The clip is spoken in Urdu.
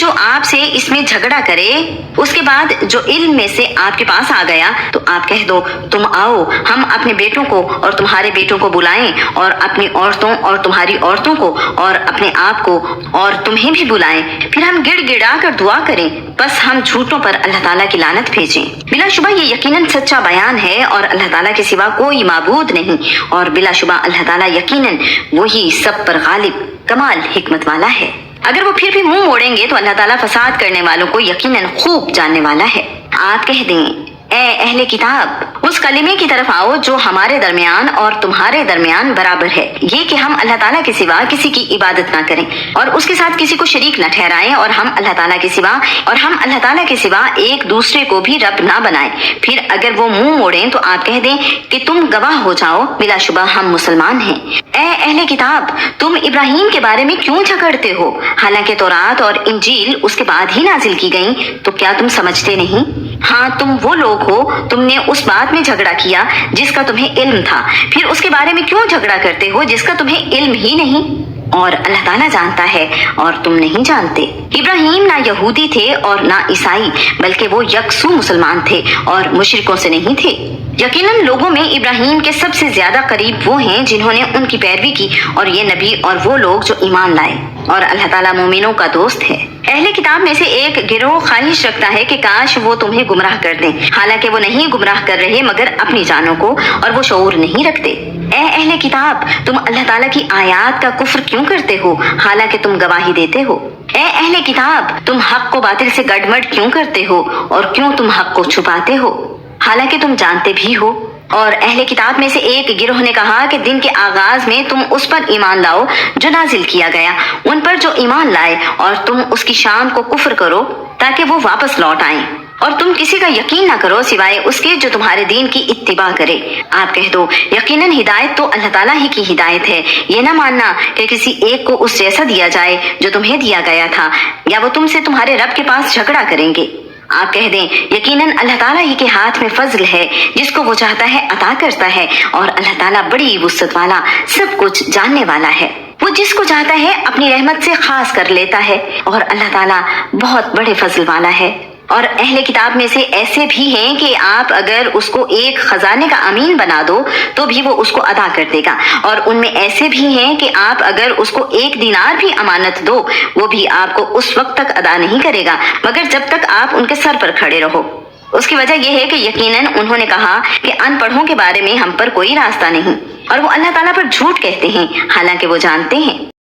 جو آپ سے اس میں جھگڑا کرے اس کے بعد جو علم میں سے آپ کے پاس آ گیا تو آپ کہہ دو تم آؤ ہم اپنے بیٹوں کو اور تمہارے بیٹوں کو بلائیں اور اپنی عورتوں اور تمہاری عورتوں کو اور اپنے آپ کو اور تمہیں بھی بلائیں، پھر ہم گڑ گڑا کر دعا کریں، بس ہم جھوٹوں پر اللہ تعالیٰ کی لعنت بھیجیں۔ بلا شبہ یہ یقیناً سچا بیان ہے اور اللہ تعالیٰ کے سوا کوئی معبود نہیں، اور بلا شبہ اللہ تعالیٰ یقیناً وہی سب پر غالب کمال حکمت والا ہے۔ اگر وہ پھر بھی منہ موڑیں گے تو اللہ تعالیٰ فساد کرنے والوں کو یقیناً خوب جاننے والا ہے۔ آپ کہہ دیں اے اہل کتاب اس کلمے کی طرف آؤ جو ہمارے درمیان اور تمہارے درمیان برابر ہے، یہ کہ ہم اللہ تعالیٰ کے سوا کسی کی عبادت نہ کریں اور اس کے ساتھ کسی کو شریک نہ ٹھہرائیں، اور ہم اللہ تعالیٰ کے سوا ایک دوسرے کو بھی رب نہ بنائیں۔ پھر اگر وہ منہ موڑیں تو آپ کہہ دیں کہ تم گواہ ہو جاؤ، بلا شبہ ہم مسلمان ہیں۔ اے اہل کتاب تم ابراہیم کے بارے میں کیوں جھگڑتے ہو حالانکہ تورات اور انجیل اس کے بعد ہی نازل کی گئیں؟ تو کیا تم سمجھتے نہیں؟ ہاں تم وہ لوگ ہو، تم نے اس بات میں جھگڑا کیا جس کا تمہیں علم تھا، پھر اس کے بارے میں کیوں جھگڑا کرتے ہو جس کا تمہیں علم ہی نہیں؟ اور اللہ تعالیٰ جانتا ہے اور تم نہیں جانتے۔ ابراہیم نہ یہودی تھے اور نہ عیسائی، بلکہ وہ یکسو مسلمان تھے اور مشرکوں سے نہیں تھے۔ یقیناً لوگوں میں ابراہیم کے سب سے زیادہ قریب وہ ہیں جنہوں نے ان کی پیروی کی، اور یہ نبی اور وہ لوگ جو ایمان لائے، اور اللہ تعالیٰ مومنوں کا دوست ہے۔ اہل کتاب میں سے ایک گروہ خواہش رکھتا ہے کہ کاش وہ تمہیں گمراہ کر دیں، حالانکہ وہ نہیں گمراہ کر رہے مگر اپنی جانوں کو، اور وہ شعور نہیں رکھتے۔ اے اہل کتاب تم اللہ تعالیٰ کی آیات کا کفر کیوں کرتے ہو حالانکہ تم گواہی دیتے ہو؟ اے اہل کتاب تم حق کو باطل سے گڑمڑ کیوں کرتے ہو اور کیوں تم حق کو چھپاتے ہو حالانکہ تم جانتے بھی ہو؟ اور اہل کتاب میں سے ایک گروہ نے کہا کہ دن کے آغاز میں تم اس پر ایمان لاؤ جو نازل کیا گیا، ان پر جو ایمان لائے، اور تم اس کی شان کو کفر کرو تاکہ وہ واپس لوٹ آئیں، اور تم کسی کا یقین نہ کرو سوائے اس کے جو تمہارے دین کی اتباع کرے۔ آپ کہہ دو یقیناً ہدایت تو اللہ تعالیٰ ہی کی ہدایت ہے، یہ نہ ماننا کہ کسی ایک کو اس جیسا دیا جائے جو تمہیں دیا گیا تھا، یا وہ تم سے تمہارے رب کے پاس جھگڑا کریں گے۔ آپ کہہ دیں یقیناً اللہ تعالیٰ ہی کے ہاتھ میں فضل ہے، جس کو وہ چاہتا ہے عطا کرتا ہے، اور اللہ تعالیٰ بڑی وسعت والا سب کچھ جاننے والا ہے۔ وہ جس کو چاہتا ہے اپنی رحمت سے خاص کر لیتا ہے، اور اللہ تعالیٰ بہت بڑے فضل والا ہے۔ اور اہل کتاب میں سے ایسے بھی ہیں کہ آپ اگر اس کو ایک خزانے کا امین بنا دو تو بھی وہ اس کو ادا کر دے گا، اور ان میں ایسے بھی ہیں کہ آپ اگر اس کو 1 دینار بھی امانت دو وہ بھی آپ کو اس وقت تک ادا نہیں کرے گا مگر جب تک آپ ان کے سر پر کھڑے رہو۔ اس کی وجہ یہ ہے کہ یقیناً انہوں نے کہا کہ ان پڑھوں کے بارے میں ہم پر کوئی راستہ نہیں، اور وہ اللہ تعالیٰ پر جھوٹ کہتے ہیں حالانکہ وہ جانتے ہیں۔